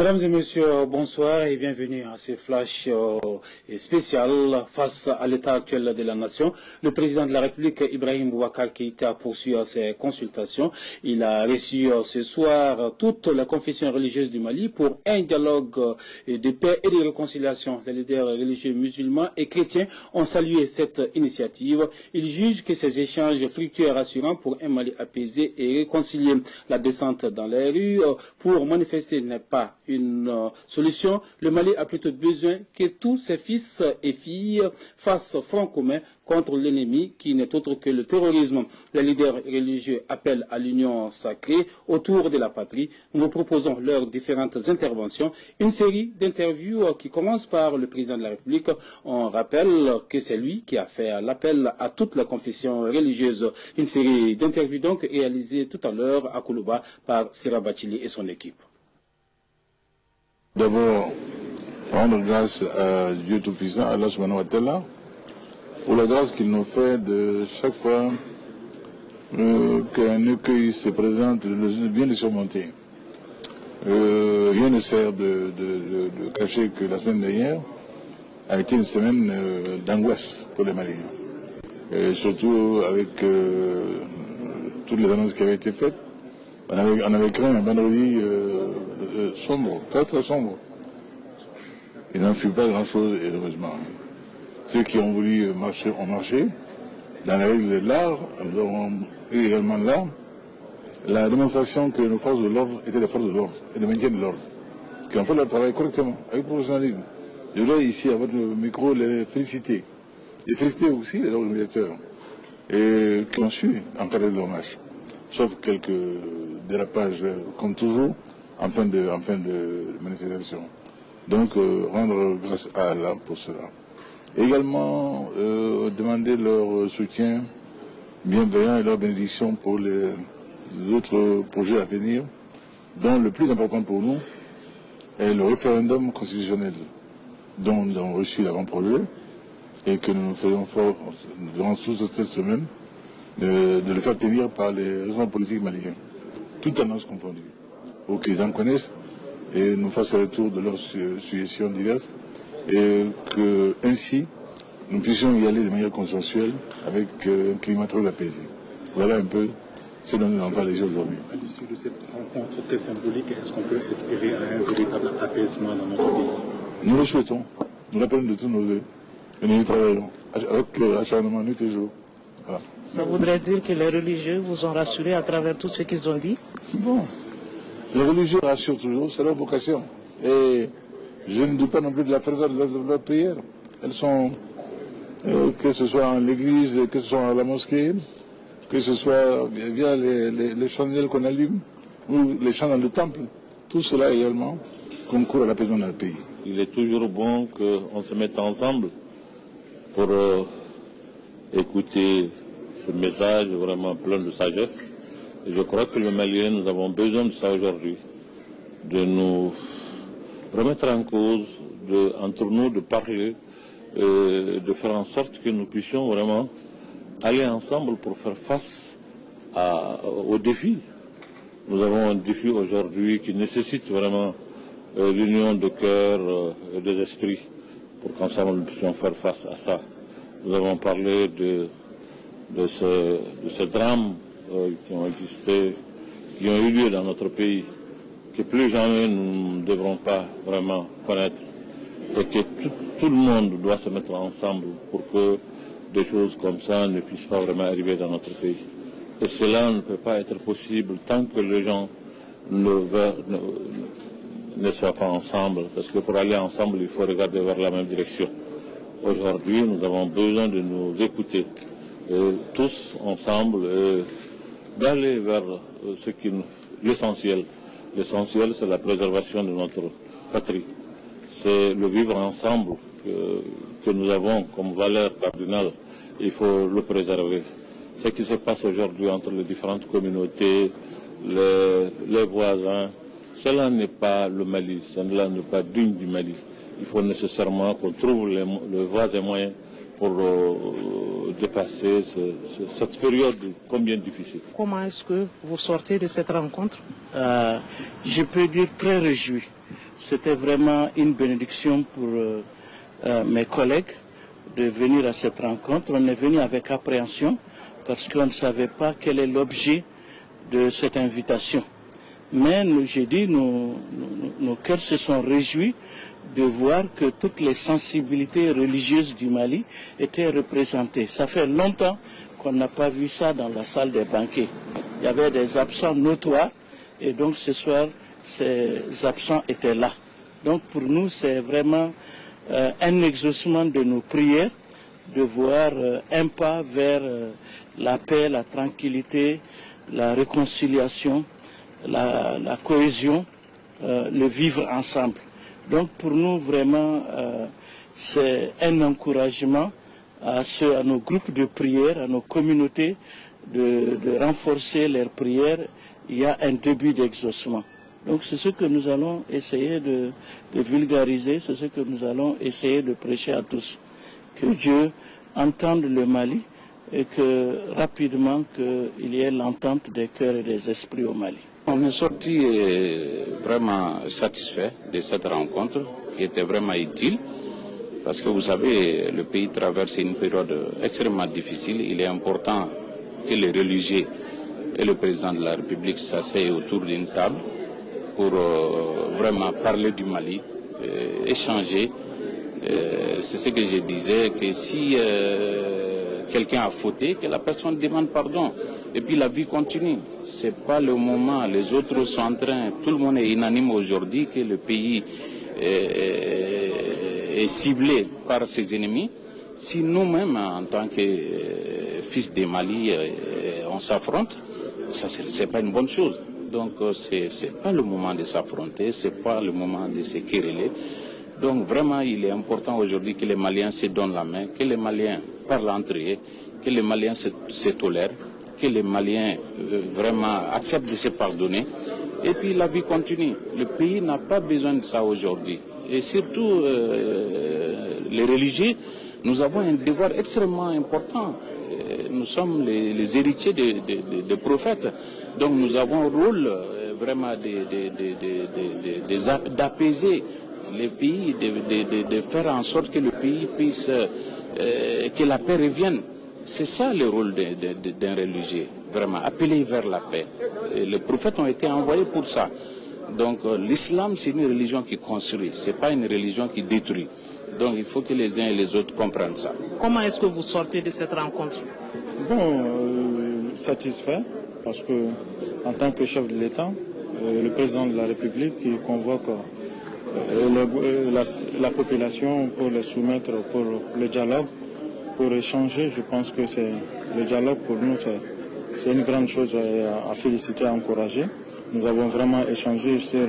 Mesdames et messieurs, bonsoir et bienvenue à ce flash spécial face à l'état actuel de la nation. Le président de la République, Ibrahim Boubacar Keïta, poursuit ses consultations. Il a reçu ce soir toutes les confessions religieuses du Mali pour un dialogue de paix et de réconciliation. Les leaders religieux musulmans et chrétiens ont salué cette initiative. Ils jugent que ces échanges fructueux et rassurants pour un Mali apaisé et réconcilié. La descente dans les rues pour manifester n'est pas une solution. Le Mali a plutôt besoin que tous ses fils et filles fassent front commun contre l'ennemi qui n'est autre que le terrorisme. Les leaders religieux appellent à l'union sacrée autour de la patrie. Nous vous proposons leurs différentes interventions. Une série d'interviews qui commence par le président de la République. On rappelle que c'est lui qui a fait l'appel à toutes les confessions religieuses. Une série d'interviews donc réalisées tout à l'heure à Koulouba par Sira Bachili et son équipe. D'abord, rendre grâce à Dieu Tout-Puissant, Allah Subhanahu wa Ta'ala, pour la grâce qu'il nous fait de chaque fois qu'un écueil se présente, de bien le surmonter. Rien ne sert de cacher que la semaine dernière a été une semaine d'angoisse pour les Maliens. Et surtout avec toutes les annonces qui avaient été faites. On avait craint un vendredi sombre, très très sombre. Il n'en fut pas grand-chose, heureusement. Ceux qui ont voulu marcher ont marché. Dans la règle de l'art, nous avons eu également là la démonstration que nos forces de l'ordre étaient des forces de l'ordre et de maintien de l'ordre, qui ont fait leur travail correctement, avec professionnalisme. Je voudrais ici, à votre micro, les féliciter. Et féliciter aussi les organisateurs et qui ont su encadrer leur marche. Sauf quelques dérapages, comme toujours, en fin de manifestation. Donc, rendre grâce à Allah pour cela. Également, demander leur soutien bienveillant et leur bénédiction pour les autres projets à venir, dont le plus important pour nous est le référendum constitutionnel, dont nous avons reçu l'avant-projet et que nous faisons fort durant toute cette semaine, de le faire tenir par les responsables politiques maliens, toutes annonces confondues, pour qu'ils en connaissent et nous fassent le retour de leurs suggestions diverses, et que ainsi nous puissions y aller de manière consensuelle avec un climat très apaisé. Voilà un peu ce dont nous avons parlé aujourd'hui. À l'issue de cette rencontre très symbolique, est-ce qu'on peut espérer un véritable apaisement dans notre pays? Nous le souhaitons, nous l'appelons de tous nos vœux, et nous y travaillons avec acharnement nuit et jour. Voilà. Ça voudrait dire que les religieux vous ont rassuré à travers tout ce qu'ils ont dit? Bon, les religieux rassurent toujours, c'est leur vocation. Et je ne doute pas non plus de la ferveur de leurs prières. Elles sont, que ce soit en l'église, que ce soit à la mosquée, que ce soit via les chandelles qu'on allume, ou les chants dans le temple, tout cela également concourt à l'apaisement dans le pays. Il est toujours bon qu'on se mette ensemble pour écouter ce message vraiment plein de sagesse. Et je crois que les Maliens, nous avons besoin de ça aujourd'hui, de nous remettre en cause, entre nous, de parler, de faire en sorte que nous puissions vraiment aller ensemble pour faire face aux défis. Nous avons un défi aujourd'hui qui nécessite vraiment l'union de cœur et des esprits pour qu'ensemble nous puissions faire face à ça. Nous avons parlé de ces drames qui ont existé, qui ont eu lieu dans notre pays, que plus jamais nous ne devrons pas vraiment connaître, et que tout le monde doit se mettre ensemble pour que des choses comme ça ne puissent pas vraiment arriver dans notre pays. Et cela ne peut pas être possible tant que les gens ne soient pas ensemble, parce que pour aller ensemble, il faut regarder vers la même direction. Aujourd'hui, nous avons besoin de nous écouter, tous ensemble, d'aller vers l'essentiel. L'essentiel, c'est la préservation de notre patrie. C'est le vivre ensemble que nous avons comme valeur cardinale. Il faut le préserver. Ce qui se passe aujourd'hui entre les différentes communautés, les voisins, cela n'est pas le Mali, cela n'est pas digne du Mali. Il faut nécessairement qu'on trouve les voies et moyens pour dépasser cette période combien difficile. Comment est-ce que vous sortez de cette rencontre? Je peux dire très réjoui. c'était vraiment une bénédiction pour mes collègues de venir à cette rencontre. On est venu avec appréhension parce qu'on ne savait pas quel est l'objet de cette invitation. Mais j'ai dit, nos cœurs se sont réjouis de voir que toutes les sensibilités religieuses du Mali étaient représentées. Ça fait longtemps qu'on n'a pas vu ça dans la salle des banquets. Il y avait des absents notoires et donc ce soir, ces absents étaient là. Donc pour nous, c'est vraiment un exaucement de nos prières de voir un pas vers la paix, la tranquillité, la réconciliation, la cohésion, le vivre ensemble. Donc pour nous, vraiment, c'est un encouragement à nos groupes de prière, à nos communautés, de renforcer leurs prières. Il y a un début d'exaucement. Donc c'est ce que nous allons essayer de vulgariser, c'est ce que nous allons essayer de prêcher à tous. Que Dieu entende le Mali et que rapidement qu'il y ait l'entente des cœurs et des esprits au Mali. On est sorti vraiment satisfait de cette rencontre qui était vraiment utile parce que vous savez, le pays traverse une période extrêmement difficile. Il est important que les religieux et le président de la République s'asseyent autour d'une table pour vraiment parler du Mali, échanger. C'est ce que je disais, que si quelqu'un a fauté, que la personne demande pardon. Et puis la vie continue. C'est pas le moment. Les autres sont en train. Tout le monde est unanime aujourd'hui que le pays est ciblé par ses ennemis. Si nous-mêmes, en tant que fils des Mali, on s'affronte, ça c'est pas une bonne chose. Donc c'est pas le moment de s'affronter, c'est pas le moment de se quereller. Donc vraiment, il est important aujourd'hui que les Maliens se donnent la main, que les Maliens parlent entre eux, que les Maliens se tolèrent, que les Maliens vraiment acceptent de se pardonner. Et puis la vie continue. Le pays n'a pas besoin de ça aujourd'hui. Et surtout, les religieux, nous avons un devoir extrêmement important. Nous sommes les héritiers des prophètes. Donc nous avons un rôle vraiment d'apaiser les pays, de faire en sorte que le pays puisse, que la paix revienne. C'est ça le rôle d'un religieux, vraiment, appeler vers la paix. Et les prophètes ont été envoyés pour ça. Donc l'islam, c'est une religion qui construit, ce n'est pas une religion qui détruit. Donc il faut que les uns et les autres comprennent ça. Comment est-ce que vous sortez de cette rencontre? Bon, satisfait, parce que en tant que chef de l'État, le président de la République qui convoque la population pour les soumettre pour le dialogue, pour échanger, je pense que le dialogue pour nous c'est une grande chose à féliciter, à encourager. Nous avons vraiment échangé sur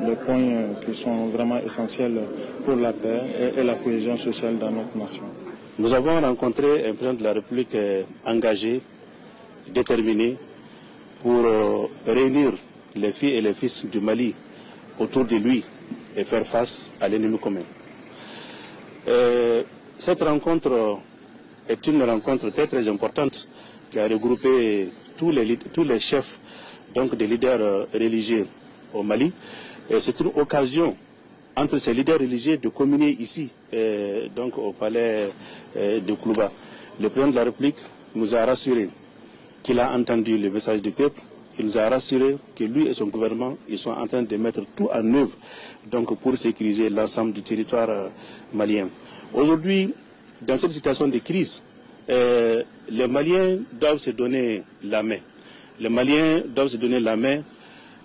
les points qui sont vraiment essentiels pour la paix et la cohésion sociale dans notre nation. Nous avons rencontré un président de la République engagé, déterminé, pour réunir les filles et les fils du Mali autour de lui et faire face à l'ennemi commun. Cette rencontre est une rencontre très très importante qui a regroupé tous les chefs donc des leaders religieux au Mali. C'est une occasion entre ces leaders religieux de communier ici, donc au palais de Koulouba. Le président de la République nous a rassuré qu'il a entendu le message du peuple. Il nous a rassuré que lui et son gouvernement, ils sont en train de mettre tout en œuvre donc pour sécuriser l'ensemble du territoire malien. Aujourd'hui, dans cette situation de crise, les Maliens doivent se donner la main. Les Maliens doivent se donner la main.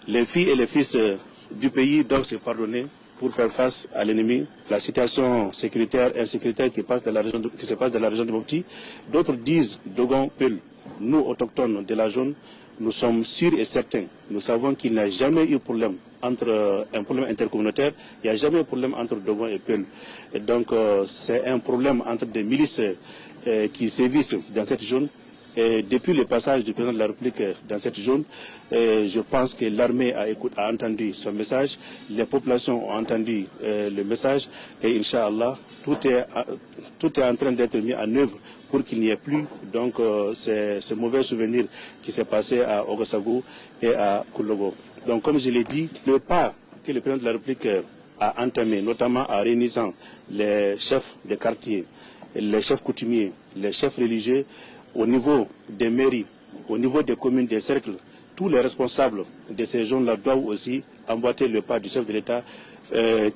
Les filles et les fils du pays doivent se pardonner pour faire face à l'ennemi. La situation sécuritaire et insécuritaire qui se passe dans la région de Mopti. D'autres disent Dogon Peul. Nous, autochtones de la zone, nous sommes sûrs et certains. Nous savons qu'il n'y a jamais eu problème entre un problème intercommunautaire. Il n'y a jamais eu problème entre Dogon et Peul. Et donc, c'est un problème entre des milices qui sévissent dans cette zone. Et depuis le passage du président de la République dans cette zone, je pense que l'armée a entendu son message, les populations ont entendu le message et Inch'Allah, tout est en train d'être mis en œuvre pour qu'il n'y ait plus donc ce mauvais souvenir qui s'est passé à Ogossagou et à Koulogo. Donc comme je l'ai dit, le pas que le président de la République a entamé, notamment en réunissant les chefs de quartier, les chefs coutumiers, les chefs religieux, au niveau des mairies, au niveau des communes, des cercles, tous les responsables de ces zones-là doivent aussi emboîter le pas du chef de l'État,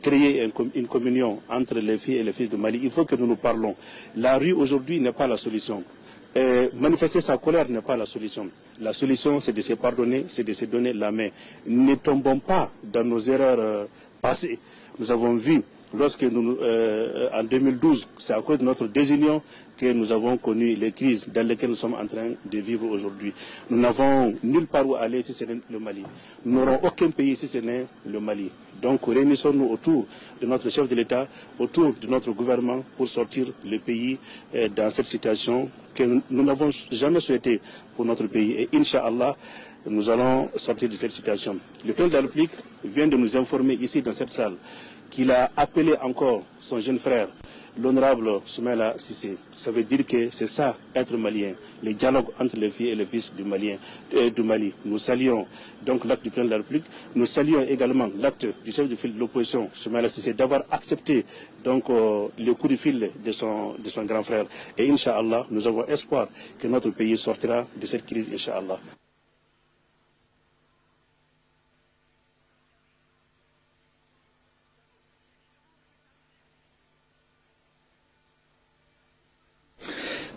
créer une communion entre les filles et les fils de Mali. Il faut que nous nous parlons. La rue aujourd'hui n'est pas la solution. Manifester sa colère n'est pas la solution. La solution, c'est de se pardonner, c'est de se donner la main. Ne tombons pas dans nos erreurs passées. Nous avons vu, lorsque nous, en 2012, c'est à cause de notre désunion que nous avons connu les crises dans lesquelles nous sommes en train de vivre aujourd'hui. Nous n'avons nulle part où aller si ce n'est le Mali. Nous n'aurons aucun pays si ce n'est le Mali. Donc réunissons-nous autour de notre chef de l'État, autour de notre gouvernement pour sortir le pays dans cette situation que nous n'avons jamais souhaité pour notre pays. Et Inch'Allah, nous allons sortir de cette situation. Le président de la République vient de nous informer ici dans cette salle qu'il a appelé encore son jeune frère, l'honorable Soumaïla Cissé. Ça veut dire que c'est ça, être malien, le dialogue entre les filles et les fils du Mali. Nous saluons donc l'acte du président de la République. Nous saluons également l'acte du chef de file de l'opposition, Soumaïla Cissé, d'avoir accepté donc le coup de fil de son grand frère. Et Inch'Allah, nous avons espoir que notre pays sortira de cette crise, Inch'Allah.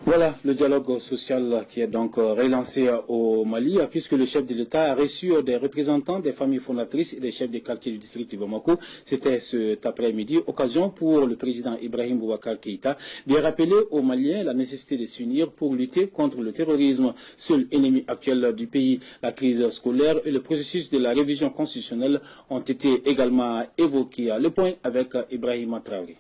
Voilà le dialogue social qui est donc relancé au Mali, puisque le chef de l'État a reçu des représentants des familles fondatrices et des chefs des quartiers du district de Bamako. C'était cet après-midi, occasion pour le président Ibrahim Boubacar Keïta de rappeler aux Maliens la nécessité de s'unir pour lutter contre le terrorisme, seul ennemi actuel du pays. La crise scolaire et le processus de la révision constitutionnelle ont été également évoqués. Le point avec Ibrahim Traoré.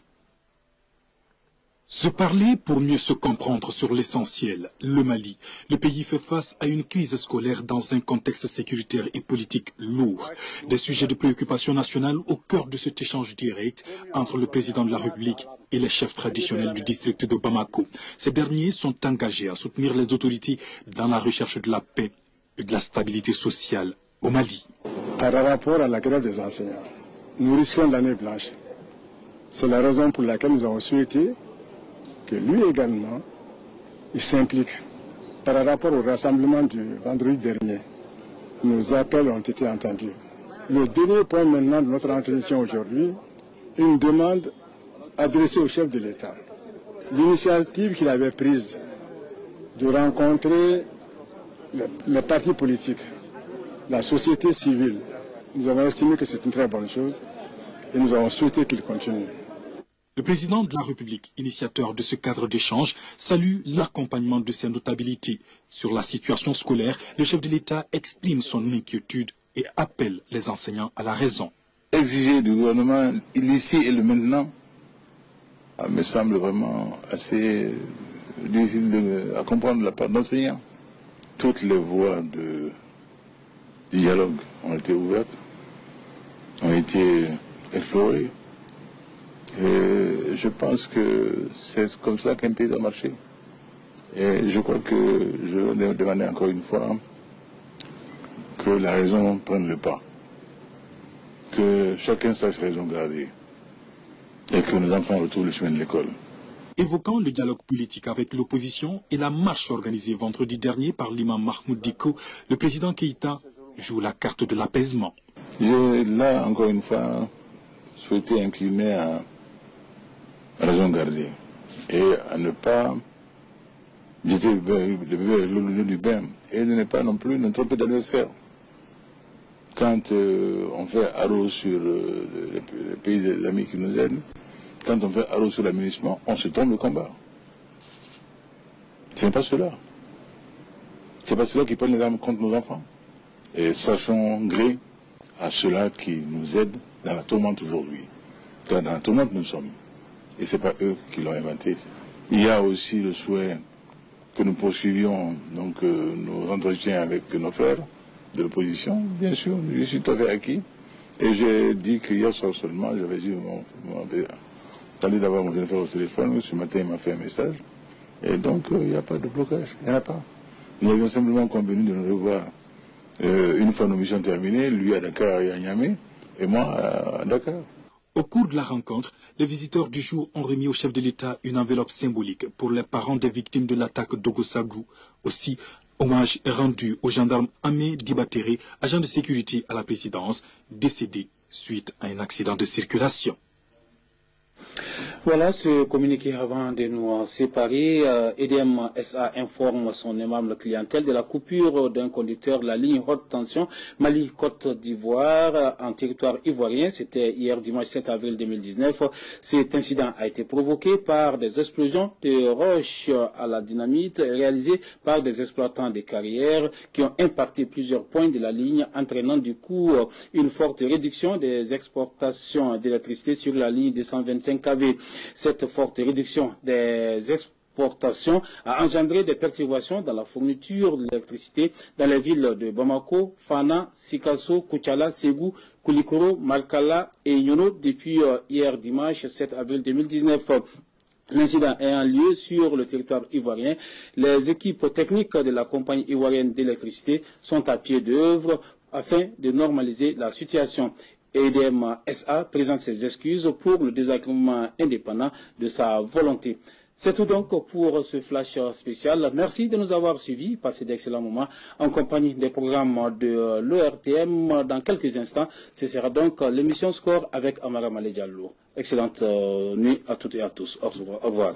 Se parler pour mieux se comprendre sur l'essentiel, le Mali. Le pays fait face à une crise scolaire dans un contexte sécuritaire et politique lourd. Des sujets de préoccupation nationale au cœur de cet échange direct entre le président de la République et les chefs traditionnels du district de Bamako. Ces derniers sont engagés à soutenir les autorités dans la recherche de la paix et de la stabilité sociale au Mali. Par rapport à la grève des enseignants, nous risquons l'année blanche. C'est la raison pour laquelle nous avons souhaité que lui également, il s'implique. Par rapport au rassemblement du vendredi dernier, nos appels ont été entendus. Le dernier point maintenant de notre entretien aujourd'hui, une demande adressée au chef de l'État. L'initiative qu'il avait prise de rencontrer les partis politiques, la société civile, nous avons estimé que c'est une très bonne chose et nous avons souhaité qu'il continue. Le président de la République, initiateur de ce cadre d'échange, salue l'accompagnement de ses notabilités. Sur la situation scolaire, le chef de l'État exprime son inquiétude et appelle les enseignants à la raison. Exiger du gouvernement l'ici et le maintenant me semble vraiment assez difficile à comprendre de la part d'enseignants. Toutes les voies du dialogue ont été ouvertes, ont été explorées. Et je pense que c'est comme ça qu'un pays doit marcher. Et je crois que je vais demander encore une fois que la raison prenne le pas. Que chacun sache raison garder. Et que nos enfants retrouvent le chemin de l'école. Évoquant le dialogue politique avec l'opposition et la marche organisée vendredi dernier par l'imam Mahmoud Diko, le président Keïta joue la carte de l'apaisement. J'ai là, encore une fois, souhaité incliner à raison garder et à ne pas jeter le bébé avec l'eau du bain et de ne pas non plus nous tromper d'adversaire. Quand on fait haro sur les pays amis qui nous aident, quand on fait haro sur l'aménagement, on se trompe le combat. Ce n'est pas cela. Ce n'est pas cela qui prennent les armes contre nos enfants. Et sachons gré à ceux-là qui nous aident dans la tourmente aujourd'hui. Car dans la tourmente nous sommes. Et ce n'est pas eux qui l'ont inventé. Il y a aussi le souhait que nous poursuivions donc, nos entretiens avec nos frères de l'opposition. Bien sûr, je suis tout à fait acquis. Et j'ai dit qu'hier soir seulement, j'avais dit, attendez d'avoir mon jeune frère au téléphone. Ce matin, il m'a fait un message. Et donc, il n'y a pas de blocage. Il n'y en a pas. Nous avions simplement convenu de nous revoir une fois nos missions terminées, lui à Dakar et à Niamey, et moi à Dakar. Au cours de la rencontre, les visiteurs du jour ont remis au chef de l'État une enveloppe symbolique pour les parents des victimes de l'attaque d'Ogosagou. Aussi, hommage est rendu au gendarme Amé Dibatere, agent de sécurité à la présidence, décédé suite à un accident de circulation. Voilà ce communiqué avant de nous séparer. EDM SA informe son aimable clientèle de la coupure d'un conducteur de la ligne haute tension Mali-Côte d'Ivoire en territoire ivoirien. C'était hier dimanche 7 avril 2019. Cet incident a été provoqué par des explosions de roches à la dynamite réalisées par des exploitants des carrières qui ont impacté plusieurs points de la ligne, entraînant du coup une forte réduction des exportations d'électricité sur la ligne 225 kV. Cette forte réduction des exportations a engendré des perturbations dans la fourniture d'électricité dans les villes de Bamako, Fana, Sikasso, Koutiala, Ségou, Koulikoro, Malkala et Yono depuis hier dimanche 7 avril 2019. L'incident ayant lieu sur le territoire ivoirien, les équipes techniques de la compagnie ivoirienne d'électricité sont à pied d'œuvre afin de normaliser la situation. EDM SA présente ses excuses pour le désagrément indépendant de sa volonté. C'est tout donc pour ce flash spécial. Merci de nous avoir suivis. Passez d'excellents moments en compagnie des programmes de l'ORTM. Dans quelques instants, ce sera donc l'émission Score avec Amara Malé Diallo. Excellente nuit à toutes et à tous. Au revoir.